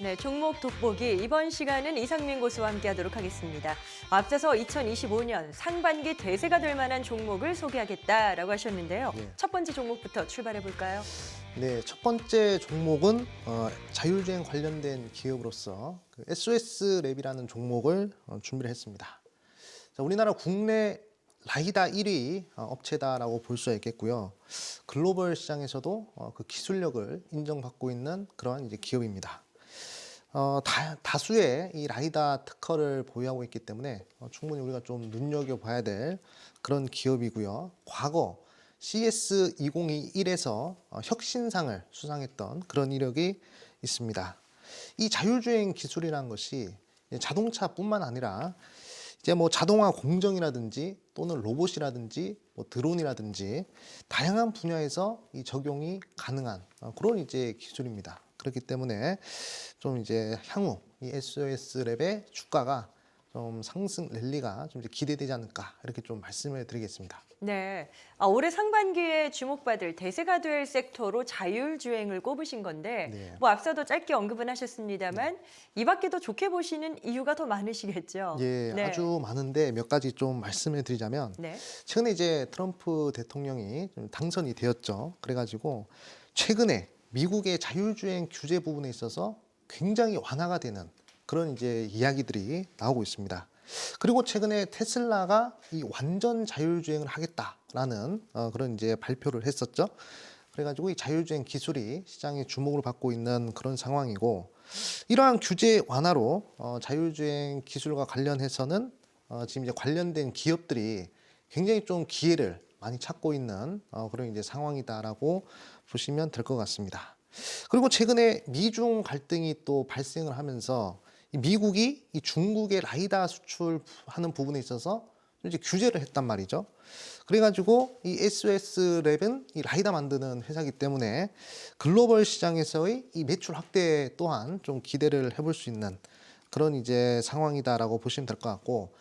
네, 종목 돋보기 이번 시간은 이상민 고수와 함께하도록 하겠습니다. 앞서서 2025년 상반기 대세가 될 만한 종목을 소개하겠다라고 하셨는데요. 네. 첫 번째 종목부터 출발해 볼까요? 네, 첫 번째 종목은 자율주행 관련된 기업으로서 그 SOS랩이라는 종목을 준비를 했습니다. 자, 우리나라 국내 라이다 1위 업체다라고 볼 수 있겠고요. 글로벌 시장에서도 그 기술력을 인정받고 있는 그러한 이제 기업입니다. 다수의 이 라이다 특허를 보유하고 있기 때문에 충분히 우리가 좀 눈여겨봐야 될 그런 기업이고요. 과거 CS 2021에서 혁신상을 수상했던 그런 이력이 있습니다. 이 자율주행 기술이라는 것이 자동차뿐만 아니라 이제 뭐 자동화 공정이라든지 또는 로봇이라든지 뭐 드론이라든지 다양한 분야에서 이 적용이 가능한 그런 이제 기술입니다. 그렇기 때문에 좀 이제 향후 이 SOS랩의 주가가 좀 상승 랠리가 좀 이제 기대되지 않을까 이렇게 좀 말씀을 드리겠습니다. 네, 올해 상반기에 주목받을 대세가 될 섹터로 자율주행을 꼽으신 건데 네. 뭐 앞서도 짧게 언급은 하셨습니다만 이 밖에도 좋게 보시는 이유가 더 많으시겠죠? 예, 네. 아주 많은데 몇 가지 좀 말씀을 드리자면 네. 최근에 이제 트럼프 대통령이 좀 당선이 되었죠. 그래가지고 최근에 미국의 자율주행 규제 부분에 있어서 굉장히 완화가 되는 그런 이제 이야기들이 나오고 있습니다. 그리고 최근에 테슬라가 이 완전 자율주행을 하겠다라는 그런 이제 발표를 했었죠. 그래가지고 이 자율주행 기술이 시장의 주목을 받고 있는 그런 상황이고, 이러한 규제 완화로 자율주행 기술과 관련해서는 지금 이제 관련된 기업들이 굉장히 좀 기회를 많이 찾고 있는 그런 이제 상황이다라고 보시면 될 것 같습니다. 그리고 최근에 미중 갈등이 또 발생을 하면서 이 미국이 이 중국의 라이다 수출하는 부분에 있어서 이제 규제를 했단 말이죠. 그래가지고 이 SOS랩은 이 라이다 만드는 회사이기 때문에 글로벌 시장에서의 이 매출 확대 또한 좀 기대를 해볼 수 있는 그런 이제 상황이다라고 보시면 될 것 같고,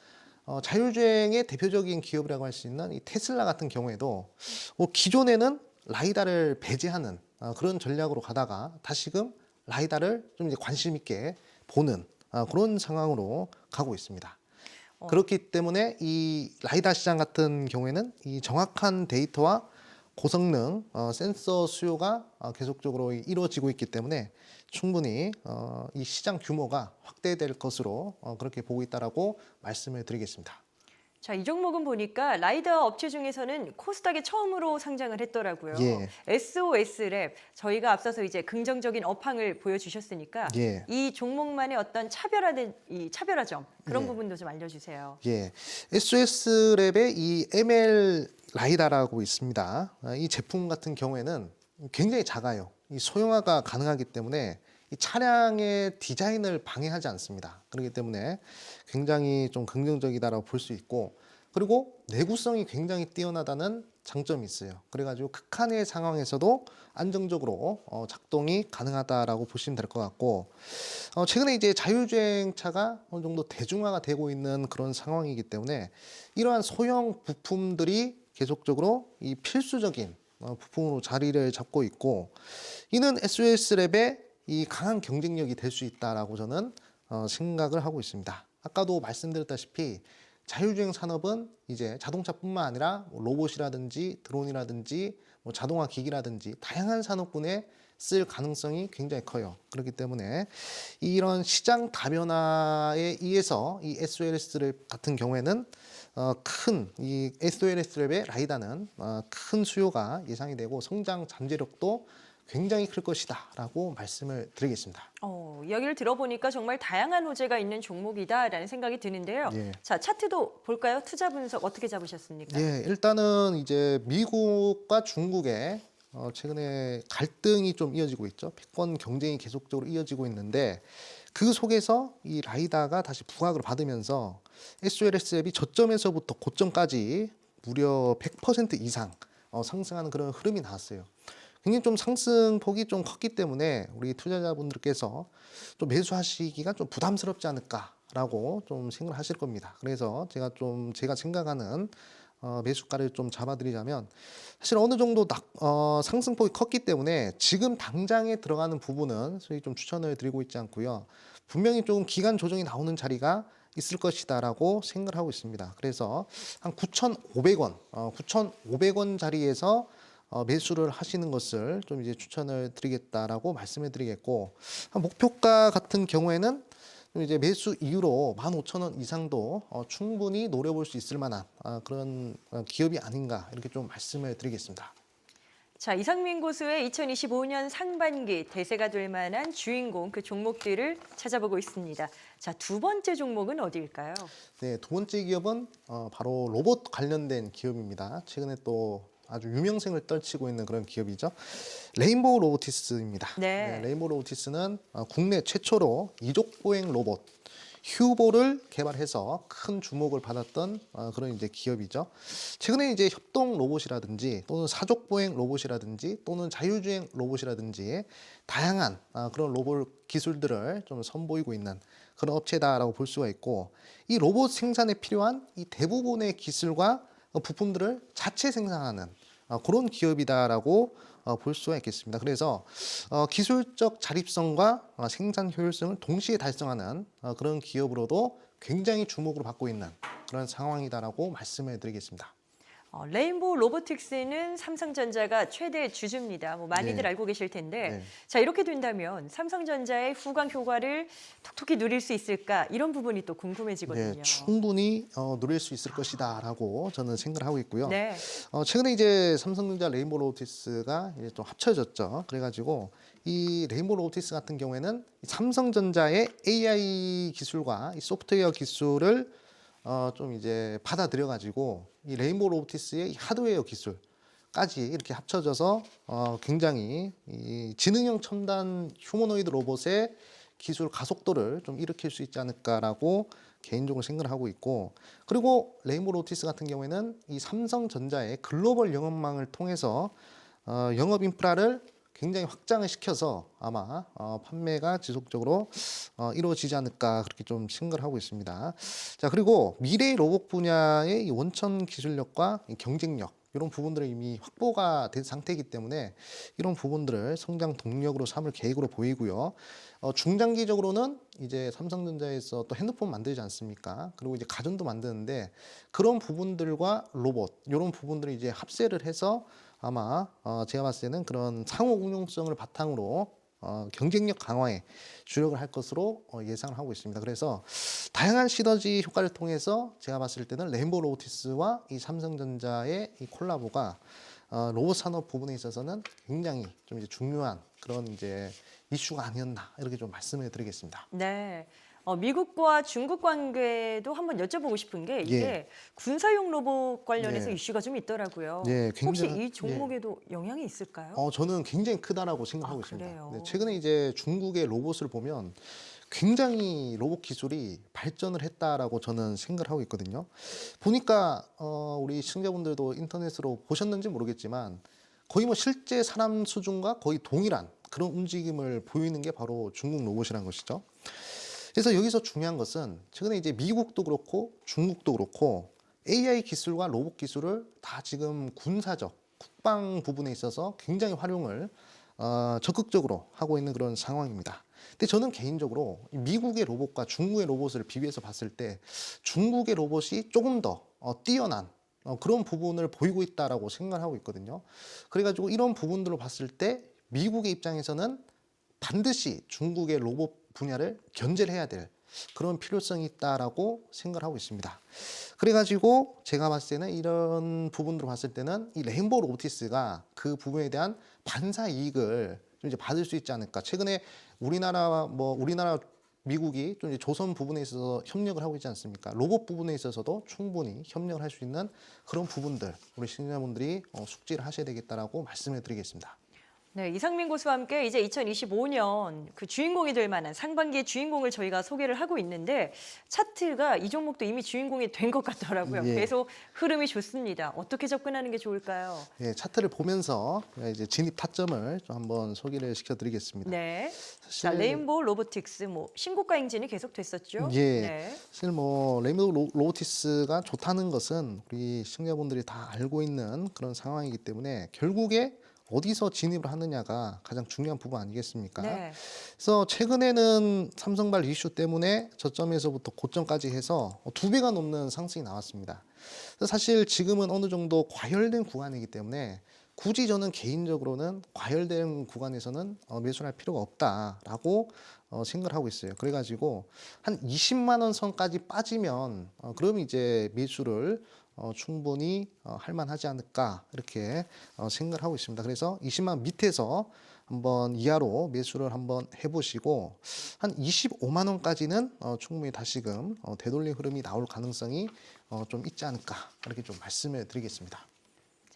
자율주행의 대표적인 기업이라고 할 수 있는 이 테슬라 같은 경우에도 뭐 기존에는 라이다를 배제하는 그런 전략으로 가다가 다시금 라이다를 좀 이제 관심 있게 보는 그런 상황으로 가고 있습니다. 그렇기 때문에 이 라이다 시장 같은 경우에는 이 정확한 데이터와 고성능 센서 수요가 계속적으로 이루어지고 있기 때문에 충분히 이 시장 규모가 확대될 것으로 그렇게 보고 있다라고 말씀을 드리겠습니다. 자, 이 종목은 보니까 라이더 업체 중에서는 코스닥에 처음으로 상장을 했더라고요. 예. SOS랩, 저희가 앞서서 이제 긍정적인 업황을 보여주셨으니까 예. 이 종목만의 어떤 이 차별화점 그런 예. 부분도 좀 알려주세요. 예, SOS랩의 이 ML 라이다라고 있습니다. 이 제품 같은 경우에는 굉장히 작아요. 이 소형화가 가능하기 때문에 이 차량의 디자인을 방해하지 않습니다. 그렇기 때문에 굉장히 좀 긍정적이다라고 볼 수 있고, 그리고 내구성이 굉장히 뛰어나다는 장점이 있어요. 그래가지고 극한의 상황에서도 안정적으로 작동이 가능하다라고 보시면 될 것 같고, 최근에 이제 자율주행차가 어느 정도 대중화가 되고 있는 그런 상황이기 때문에 이러한 소형 부품들이 계속적으로 이 필수적인 부품으로 자리를 잡고 있고, 이는 SOS랩의 이 강한 경쟁력이 될 수 있다라고 저는 생각을 하고 있습니다. 아까도 말씀드렸다시피 자율주행 산업은 이제 자동차뿐만 아니라 뭐 로봇이라든지 드론이라든지 뭐 자동화 기기라든지 다양한 산업군에 쓸 가능성이 굉장히 커요. 그렇기 때문에 이런 시장 다변화에 의해서 이 SOS랩 같은 경우에는 큰 이 SOS랩의 라이다는 큰 수요가 예상이 되고 성장 잠재력도 굉장히 클 것이다라고 말씀을 드리겠습니다. 이야기를 들어보니까 정말 다양한 호재가 있는 종목이다라는 생각이 드는데요. 예. 자, 차트도 볼까요? 투자 분석 어떻게 잡으셨습니까? 예, 일단은 이제 미국과 중국의 최근에 갈등이 좀 이어지고 있죠. 패권 경쟁이 계속적으로 이어지고 있는데 그 속에서 이 라이다가 다시 부각을 받으면서 SOS랩이 저점에서부터 고점까지 무려 100% 이상 상승하는 그런 흐름이 나왔어요. 굉장히 좀 상승폭이 좀 컸기 때문에 우리 투자자분들께서 좀 매수하시기가 좀 부담스럽지 않을까라고 좀 생각을 하실 겁니다. 그래서 제가 생각하는 매수가를 좀 잡아드리자면 사실 어느 정도 상승폭이 컸기 때문에 지금 당장에 들어가는 부분은 저희 좀 추천을 드리고 있지 않고요. 분명히 조금 기간 조정이 나오는 자리가 있을 것이다라고 생각을 하고 있습니다. 그래서 한 9,500원, 9,500원 자리에서 매수를 하시는 것을 좀 이제 추천을 드리겠다라고 말씀을 드리겠고, 한 목표가 같은 경우에는 좀 이제 매수 이후로 15,000원 이상도 충분히 노려볼 수 있을 만한 그런 기업이 아닌가 이렇게 좀 말씀을 드리겠습니다. 자, 이상민 고수의 2025년 상반기 대세가 될 만한 주인공 그 종목들을 찾아보고 있습니다. 자, 두 번째 종목은 어디일까요? 네, 두 번째 기업은 바로 로봇 관련된 기업입니다. 최근에 또 아주 유명세를 떨치고 있는 그런 기업이죠. 레인보우 로보티스입니다. 네. 레인보우 로보티스는 국내 최초로 이족 보행 로봇 휴보를 개발해서 큰 주목을 받았던 그런 이제 기업이죠. 최근에 이제 협동 로봇이라든지 또는 사족 보행 로봇이라든지 또는 자율주행 로봇이라든지 다양한 그런 로봇 기술들을 좀 선보이고 있는 그런 업체다라고 볼 수가 있고, 이 로봇 생산에 필요한 이 대부분의 기술과 부품들을 자체 생산하는 그런 기업이다라고 볼 수가 있겠습니다. 그래서 기술적 자립성과 생산 효율성을 동시에 달성하는 그런 기업으로도 굉장히 주목을 받고 있는 그런 상황이다라고 말씀을 드리겠습니다. 레인보우 로보틱스는 삼성전자가 최대 주주입니다. 뭐 많이들 네. 알고 계실 텐데, 네. 자, 이렇게 된다면 삼성전자의 후광 효과를 톡톡히 누릴 수 있을까? 이런 부분이 또 궁금해지거든요. 네, 충분히 누릴 수 있을 것이다라고 저는 생각을 하고 있고요. 네. 최근에 이제 삼성전자 레인보우 로보티스가 이제 좀 합쳐졌죠. 그래가지고 이 레인보우 로보티스 같은 경우에는 삼성전자의 AI 기술과 이 소프트웨어 기술을 좀 이제 받아들여가지고 이 레인보우 로보티스의 이 하드웨어 기술까지 이렇게 합쳐져서 굉장히 이 지능형 첨단 휴머노이드 로봇의 기술 가속도를 좀 일으킬 수 있지 않을까라고 개인적으로 생각을 하고 있고, 그리고 레인보우 로보티스 같은 경우에는 이 삼성전자의 글로벌 영업망을 통해서 영업 인프라를 굉장히 확장을 시켜서 아마 판매가 지속적으로 이루어지지 않을까 그렇게 좀 생각을 하고 있습니다. 자, 그리고 미래 로봇 분야의 이 원천 기술력과 이 경쟁력 이런 부분들이 이미 확보가 된 상태이기 때문에 이런 부분들을 성장 동력으로 삼을 계획으로 보이고요. 중장기적으로는 이제 삼성전자에서 또 핸드폰 만들지 않습니까? 그리고 이제 가전도 만드는데 그런 부분들과 로봇 이런 부분들을 이제 합세를 해서 아마 제가 봤을 때는 그런 상호 응용성을 바탕으로 경쟁력 강화에 주력을 할 것으로 예상을 하고 있습니다. 그래서 다양한 시너지 효과를 통해서 제가 봤을 때는 레인보우 로보티스와 이 삼성전자의 이 콜라보가 로봇 산업 부분에 있어서는 굉장히 좀 이제 중요한 그런 이제 이슈가 아니었나 이렇게 좀 말씀을 드리겠습니다. 네. 미국과 중국 관계도 한번 여쭤보고 싶은 게 이게 예. 군사용 로봇 관련해서 네. 이슈가 좀 있더라고요. 예, 혹시 굉장히- 이 종목에도 영향이 있을까요? 저는 굉장히 크다라고 생각하고 아, 있습니다. 그래요? 네, 최근에 이제 중국의 로봇을 보면 굉장히 로봇 기술이 발전을 했다라고 저는 생각을 하고 있거든요. 보니까 우리 시청자분들도 인터넷으로 보셨는지 모르겠지만 거의 뭐 실제 사람 수준과 거의 동일한 그런 움직임을 보이는 게 바로 중국 로봇이라는 것이죠. 그래서 여기서 중요한 것은 최근에 이제 미국도 그렇고 중국도 그렇고 AI 기술과 로봇 기술을 다 지금 군사적 국방 부분에 있어서 굉장히 활용을 적극적으로 하고 있는 그런 상황입니다. 근데 저는 개인적으로 미국의 로봇과 중국의 로봇을 비교해서 봤을 때 중국의 로봇이 조금 더 뛰어난 그런 부분을 보이고 있다라고 생각을 하고 있거든요. 그래가지고 이런 부분들을 봤을 때 미국의 입장에서는 반드시 중국의 로봇 분야를 견제를 해야 될 그런 필요성이 있다라고 생각을 하고 있습니다. 그래가지고 제가 봤을 때는 이런 부분으로 봤을 때는 이 레인보우 로보티스가 그 부분에 대한 반사 이익을 좀 이제 받을 수 있지 않을까. 최근에 우리나라 미국이 좀 이제 조선 부분에 있어서 협력을 하고 있지 않습니까? 로봇 부분에 있어서도 충분히 협력을 할 수 있는 그런 부분들 우리 시청자분들이 숙지를 하셔야 되겠다라고 말씀을 드리겠습니다. 네, 이상민 고수와 함께 이제 2025년 그 주인공이 될 만한 상반기의 주인공을 저희가 소개를 하고 있는데 차트가 이 종목도 이미 주인공이 된 것 같더라고요. 예. 계속 흐름이 좋습니다. 어떻게 접근하는 게 좋을까요? 예, 차트를 보면서 이제 진입 타점을 좀 한번 소개를 시켜드리겠습니다. 네. 자, 사실 레인보우 로보틱스 뭐 신고가 행진이 계속 됐었죠. 예, 네. 사실 뭐 레이먼드 로보티스가 좋다는 것은 우리 시청자분들이 다 알고 있는 그런 상황이기 때문에 결국에 어디서 진입을 하느냐가 가장 중요한 부분 아니겠습니까? 네. 그래서 최근에는 삼성발 이슈 때문에 저점에서부터 고점까지 해서 2배가 넘는 상승이 나왔습니다. 그래서 사실 지금은 어느 정도 과열된 구간이기 때문에 굳이 저는 개인적으로는 과열된 구간에서는 매수할 필요가 없다라고 생각을 하고 있어요. 그래가지고 한 20만 원 선까지 빠지면 그럼 이제 매수를 충분히 할 만하지 않을까 이렇게 생각을 하고 있습니다. 그래서 20만 원 밑에서 한번 이하로 매수를 한번 해보시고 한 25만 원까지는 충분히 다시금 되돌림 흐름이 나올 가능성이 좀 있지 않을까 이렇게 좀 말씀을 드리겠습니다.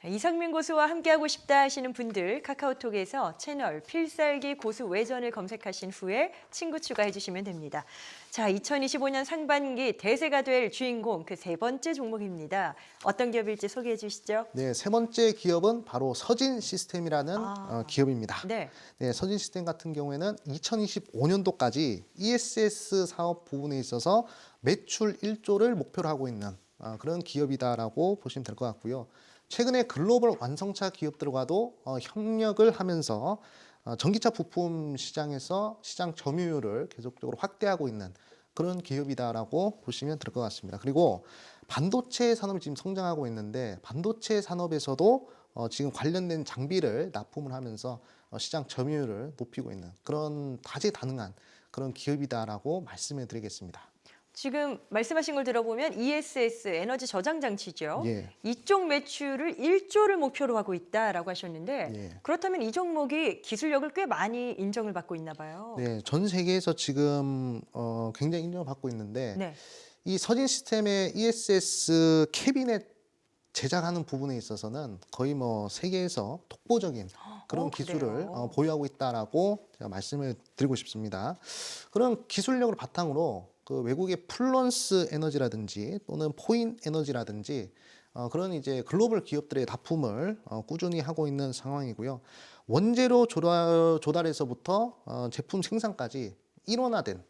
자, 이상민 고수와 함께하고 싶다 하시는 분들 카카오톡에서 채널 필살기 고수 외전을 검색하신 후에 친구 추가해 주시면 됩니다. 자, 2025년 상반기 대세가 될 주인공 그 세 번째 종목입니다. 어떤 기업일지 소개해 주시죠. 네, 세 번째 기업은 바로 서진 시스템이라는 기업입니다. 네. 네, 서진 시스템 같은 경우에는 2025년도까지 ESS 사업 부분에 있어서 매출 1조를 목표로 하고 있는 그런 기업이다라고 보시면 될 것 같고요. 최근에 글로벌 완성차 기업들과도 협력을 하면서 전기차 부품 시장에서 시장 점유율을 계속적으로 확대하고 있는 그런 기업이다라고 보시면 될 것 같습니다. 그리고 반도체 산업이 지금 성장하고 있는데 반도체 산업에서도 지금 관련된 장비를 납품을 하면서 시장 점유율을 높이고 있는 그런 다재다능한 그런 기업이다라고 말씀을 드리겠습니다. 지금 말씀하신 걸 들어보면 ESS 에너지 저장 장치죠. 예. 이쪽 매출을 1조를 목표로 하고 있다라고 하셨는데 예. 그렇다면 이 종목이 기술력을 꽤 많이 인정을 받고 있나 봐요. 네, 전 세계에서 지금 굉장히 인정을 받고 있는데 네. 이 서진 시스템의 ESS 캐비넷 제작하는 부분에 있어서는 거의 뭐 세계에서 독보적인 그런 기술을 그래요? 보유하고 있다라고 제가 말씀을 드리고 싶습니다. 그런 기술력을 바탕으로 그 외국의 플런스 에너지라든지 또는 포인 에너지라든지 그런 이제 글로벌 기업들의 납품을 꾸준히 하고 있는 상황이고요. 원재료 조달에서부터 제품 생산까지 일원화된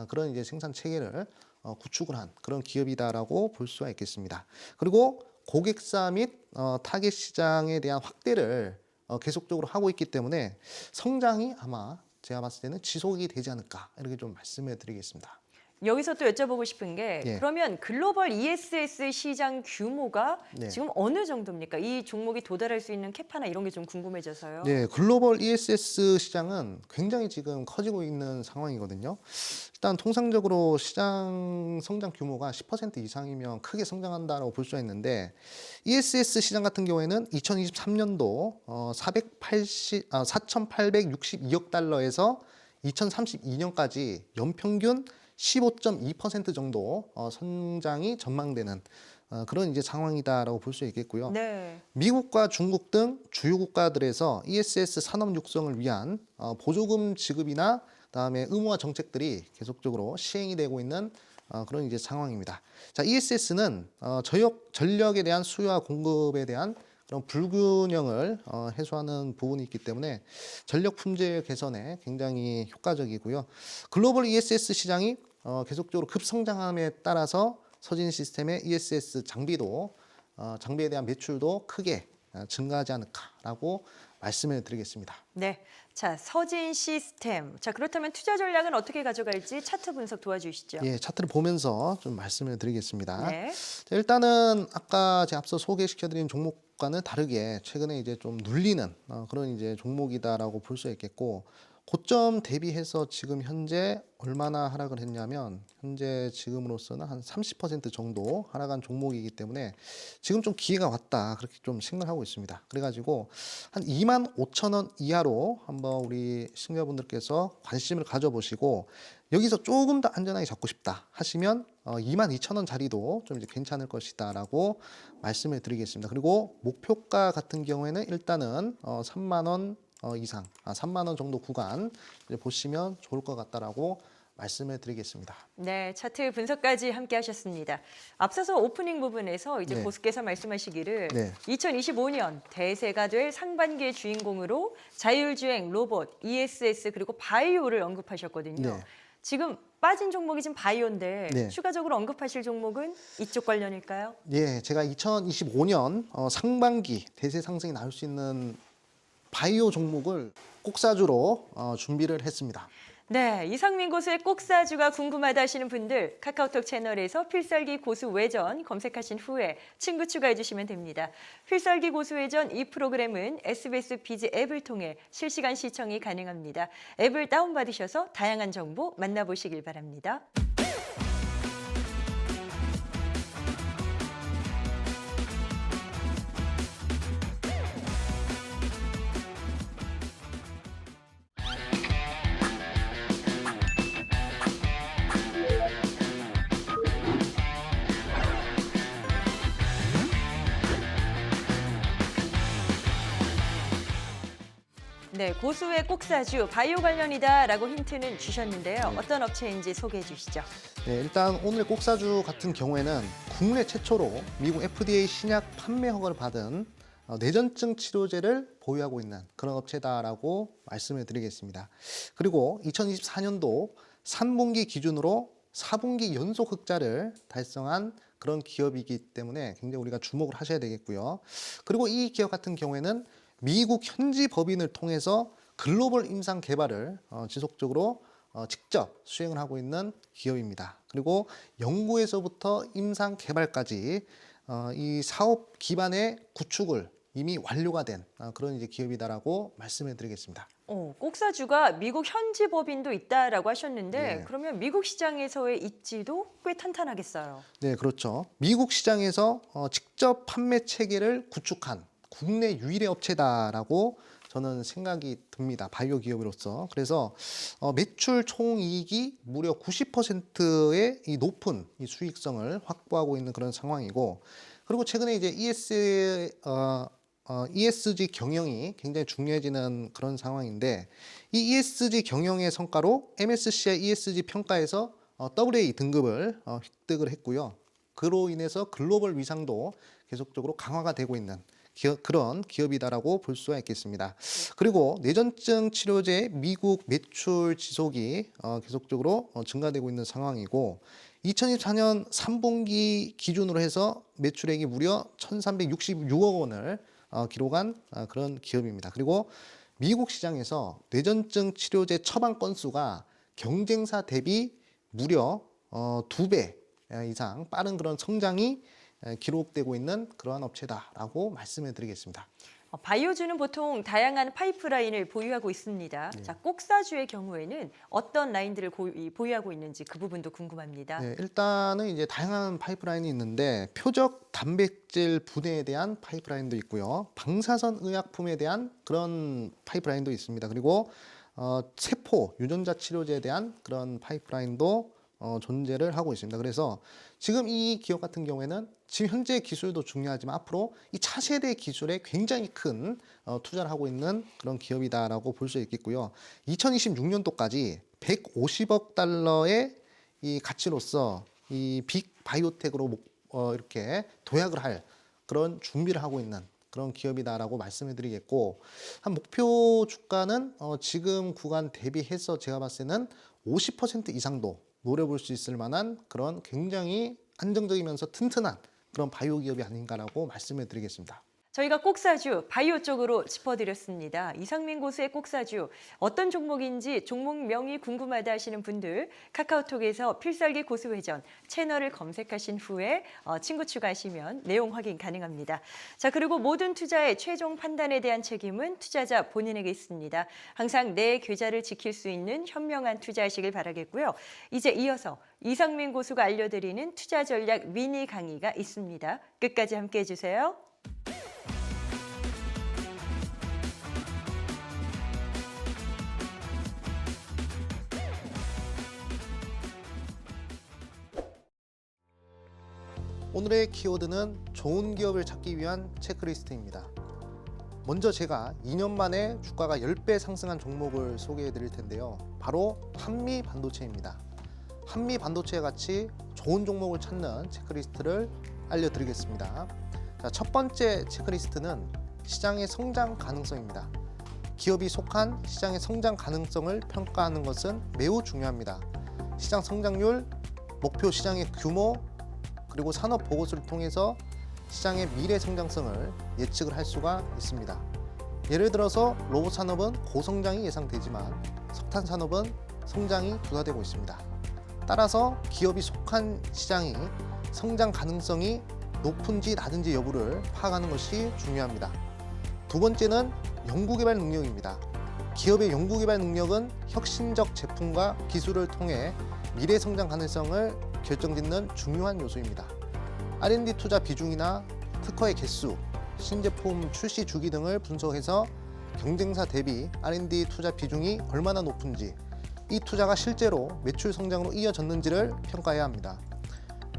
그런 이제 생산 체계를 구축을 한 그런 기업이다라고 볼 수가 있겠습니다. 그리고 고객사 및 타겟 시장에 대한 확대를 계속적으로 하고 있기 때문에 성장이 아마 제가 봤을 때는 지속이 되지 않을까 이렇게 좀 말씀을 드리겠습니다. 여기서 또 여쭤보고 싶은 게 예. 그러면 글로벌 ESS 시장 규모가 네. 지금 어느 정도입니까? 이 종목이 도달할 수 있는 캐파나 이런 게 좀 궁금해져서요. 네, 글로벌 ESS 시장은 굉장히 지금 커지고 있는 상황이거든요. 일단 통상적으로 시장 성장 규모가 10% 이상이면 크게 성장한다고 볼 수가 있는데 ESS 시장 같은 경우에는 2023년도 4,862억 달러에서 2032년까지 연평균 15.2% 정도 성장이 전망되는 그런 이제 상황이다라고 볼 수 있겠고요. 네. 미국과 중국 등 주요 국가들에서 ESS 산업 육성을 위한 보조금 지급이나 그다음에 의무화 정책들이 계속적으로 시행이 되고 있는 그런 이제 상황입니다. 자, ESS는 전력에 대한 수요와 공급에 대한 그런 불균형을 해소하는 부분이 있기 때문에 전력 품질 개선에 굉장히 효과적이고요. 글로벌 ESS 시장이 계속적으로 급성장함에 따라서 서진 시스템의 ESS 장비도 장비에 대한 매출도 크게 증가하지 않을까라고 말씀을 드리겠습니다. 네. 자, 서진 시스템. 자, 그렇다면 투자 전략은 어떻게 가져갈지 차트 분석 도와주시죠. 예, 차트를 보면서 좀 말씀을 드리겠습니다. 네. 자, 일단은 아까 제가 앞서 소개시켜드린 종목과는 다르게 최근에 이제 좀 눌리는 그런 이제 종목이다라고 볼 수 있겠고 고점 대비해서 지금 현재 얼마나 하락을 했냐면 현재 지금으로서는 한 30% 정도 하락한 종목이기 때문에 지금 좀 기회가 왔다 그렇게 좀 생각하고 있습니다. 그래가지고 한 25,000원 이하로 한번 우리 시청자분들께서 관심을 가져보시고 여기서 조금 더 안전하게 잡고 싶다 하시면 22,000원 자리도 좀 이제 괜찮을 것이다라고 말씀을 드리겠습니다. 그리고 목표가 같은 경우에는 일단은 3만 원 이상, 3만 원 정도 구간 이제 보시면 좋을 것 같다라고 말씀을 드리겠습니다. 네, 차트 분석까지 함께 하셨습니다. 앞서서 오프닝 부분에서 이제 네. 고수께서 말씀하시기를 네. 2025년 대세가 될 상반기의 주인공으로 자율주행, 로봇, ESS 그리고 바이오를 언급하셨거든요. 네. 지금 빠진 종목이 지금 바이오인데 네. 추가적으로 언급하실 종목은 이쪽 관련일까요? 예, 제가 2025년 상반기 대세 상승이 나올 수 있는 바이오 종목을 꼭사주로 준비를 했습니다. 네, 이상민 고수의 꼭사주가 궁금하다 하시는 분들 카카오톡 채널에서 필살기 고수 외전 검색하신 후에 친구 추가해 주시면 됩니다. 필살기 고수 외전 이 프로그램은 SBS 비즈 앱을 통해 실시간 시청이 가능합니다. 앱을 다운받으셔서 다양한 정보 만나보시길 바랍니다. 네, 고수의 꼭사주 바이오 관련이다라고 힌트는 주셨는데요. 어떤 업체인지 소개해 주시죠. 네, 일단 오늘 꼭사주 같은 경우에는 국내 최초로 미국 FDA 신약 판매 허가를 받은 뇌전증 치료제를 보유하고 있는 그런 업체다라고 말씀을 드리겠습니다. 그리고 2024년도 3분기 기준으로 4분기 연속 흑자를 달성한 그런 기업이기 때문에 굉장히 우리가 주목을 하셔야 되겠고요. 그리고 이 기업 같은 경우에는 미국 현지 법인을 통해서 글로벌 임상 개발을 지속적으로 직접 수행을 하고 있는 기업입니다. 그리고 연구에서부터 임상 개발까지 이 사업 기반의 구축을 이미 완료가 된 그런 이제 기업이다라고 말씀을 드리겠습니다. 꼭사주가 미국 현지 법인도 있다라고 하셨는데 네. 그러면 미국 시장에서의 입지도 꽤 탄탄하겠어요. 네, 그렇죠. 미국 시장에서 직접 판매 체계를 구축한 국내 유일의 업체다라고 저는 생각이 듭니다. 바이오 기업으로서. 그래서 매출 총이익이 무려 90%의 이 높은 이 수익성을 확보하고 있는 그런 상황이고, 그리고 최근에 이제 ESG 경영이 굉장히 중요해지는 그런 상황인데, 이 ESG 경영의 성과로 MSCI ESG 평가에서 AA 등급을 획득을 했고요. 그로 인해서 글로벌 위상도 계속적으로 강화가 되고 있는 그런 기업이다라고 볼 수가 있겠습니다. 그리고 뇌전증 치료제 미국 매출 지속이 계속적으로 증가되고 있는 상황이고, 2024년 3분기 기준으로 해서 매출액이 무려 1,366억 원을 기록한 그런 기업입니다. 그리고 미국 시장에서 뇌전증 치료제 처방 건수가 경쟁사 대비 무려 2배 이상 빠른 그런 성장이 기록되고 있는 그러한 업체다라고 말씀을 드리겠습니다. 바이오주는 보통 다양한 파이프라인을 보유하고 있습니다. 네. 자, 꼭사주의 경우에는 어떤 라인들을 보유하고 있는지 그 부분도 궁금합니다. 네, 일단은 이제 다양한 파이프라인이 있는데 표적 단백질 분해에 대한 파이프라인도 있고요. 방사선 의약품에 대한 그런 파이프라인도 있습니다. 그리고 세포 유전자 치료제에 대한 그런 파이프라인도 존재를 하고 있습니다. 그래서 지금 이 기업 같은 경우에는 지금 현재 기술도 중요하지만 앞으로 이 차세대 기술에 굉장히 큰 투자를 하고 있는 그런 기업이다라고 볼 수 있겠고요. 2026년도까지 150억 달러의 이 가치로서 이 빅 바이오텍으로 이렇게 도약을 할 그런 준비를 하고 있는 그런 기업이다라고 말씀을 드리겠고, 한 목표 주가는 지금 구간 대비해서 제가 봤을 때는 50% 이상도 노려볼 수 있을 만한 그런 굉장히 안정적이면서 튼튼한 그런 바이오 기업이 아닌가라고 말씀을 드리겠습니다. 저희가 꼭사주 바이오 쪽으로 짚어드렸습니다. 이상민 고수의 꼭사주 어떤 종목인지 종목명이 궁금하다 하시는 분들 카카오톡에서 필살기 고수회전 채널을 검색하신 후에 친구 추가하시면 내용 확인 가능합니다. 자, 그리고 모든 투자의 최종 판단에 대한 책임은 투자자 본인에게 있습니다. 항상 내 계좌를 지킬 수 있는 현명한 투자하시길 바라겠고요. 이제 이어서 이상민 고수가 알려드리는 투자 전략 미니 강의가 있습니다. 끝까지 함께해 주세요. 오늘의 키워드는 좋은 기업을 찾기 위한 체크리스트입니다. 먼저 제가 2년 만에 주가가 10배 상승한 종목을 소개해 드릴 텐데요. 바로 한미 반도체입니다. 한미 반도체와 같이 좋은 종목을 찾는 체크리스트를 알려드리겠습니다. 자, 첫 번째 체크리스트는 시장의 성장 가능성입니다. 기업이 속한 시장의 성장 가능성을 평가하는 것은 매우 중요합니다. 시장 성장률, 목표 시장의 규모, 그리고 산업 보고서를 통해서 시장의 미래 성장성을 예측을 할 수가 있습니다. 예를 들어서 로봇 산업은 고성장이 예상되지만 석탄 산업은 성장이 둔화되고 있습니다. 따라서 기업이 속한 시장이 성장 가능성이 높은지 낮은지 여부를 파악하는 것이 중요합니다. 두 번째는 연구개발 능력입니다. 기업의 연구개발 능력은 혁신적 제품과 기술을 통해 미래 성장 가능성을 결정짓는 중요한 요소입니다. R&D 투자 비중이나 특허의 개수, 신제품 출시 주기 등을 분석해서 경쟁사 대비 R&D 투자 비중이 얼마나 높은지, 이 투자가 실제로 매출 성장으로 이어졌는지를 평가해야 합니다.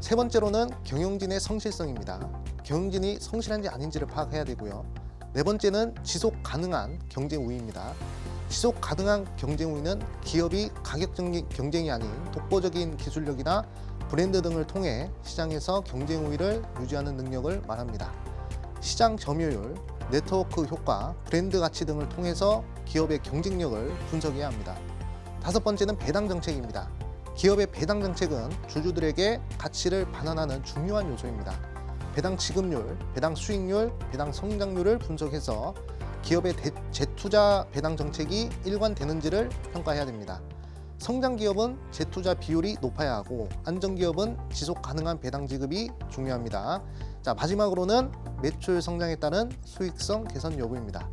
세 번째로는 경영진의 성실성입니다. 경영진이 성실한지 아닌지를 파악해야 되고요. 네 번째는 지속 가능한 경쟁 우위입니다. 지속 가능한 경쟁 우위는 기업이 가격적인 경쟁이 아닌 독보적인 기술력이나 브랜드 등을 통해 시장에서 경쟁 우위를 유지하는 능력을 말합니다. 시장 점유율, 네트워크 효과, 브랜드 가치 등을 통해서 기업의 경쟁력을 분석해야 합니다. 다섯 번째는 배당 정책입니다. 기업의 배당 정책은 주주들에게 가치를 반환하는 중요한 요소입니다. 배당 지급률, 배당 수익률, 배당 성장률을 분석해서 기업의 재투자 배당 정책이 일관되는지를 평가해야 됩니다. 성장 기업은 재투자 비율이 높아야 하고 안정 기업은 지속 가능한 배당 지급이 중요합니다. 자, 마지막으로는 매출 성장에 따른 수익성 개선 여부입니다.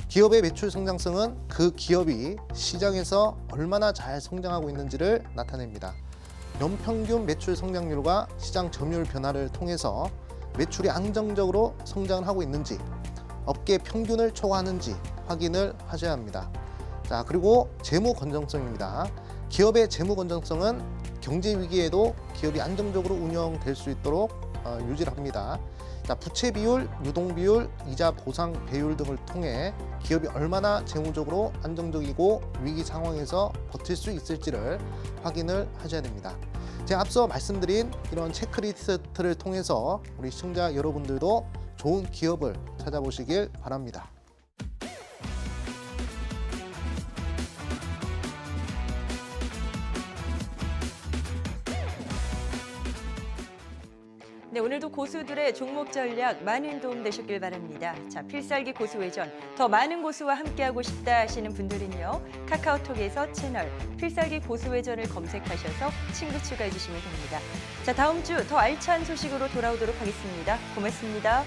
기업의 매출 성장성은 그 기업이 시장에서 얼마나 잘 성장하고 있는지를 나타냅니다. 연평균 매출 성장률과 시장 점유율 변화를 통해서 매출이 안정적으로 성장을 하고 있는지, 업계 평균을 초과하는지 확인을 하셔야 합니다. 자, 그리고 재무 건전성입니다. 기업의 재무 건전성은 경제 위기에도 기업이 안정적으로 운영될 수 있도록 유지를 합니다. 자, 부채 비율, 유동 비율, 이자 보상 배율 등을 통해 기업이 얼마나 재무적으로 안정적이고 위기 상황에서 버틸 수 있을지를 확인을 하셔야 됩니다. 제가 앞서 말씀드린 이런 체크리스트를 통해서 우리 시청자 여러분들도 좋은 기업을 찾아보시길 바랍니다. 네, 오늘도 고수들의 종목 전략 많은 도움 되셨길 바랍니다. 자, 필살기 고수 외전, 더 많은 고수와 함께하고 싶다 하시는 분들은요, 카카오톡에서 채널 필살기 고수 외전을 검색하셔서 친구 추가해 주시면 됩니다. 자, 다음 주 더 알찬 소식으로 돌아오도록 하겠습니다. 고맙습니다.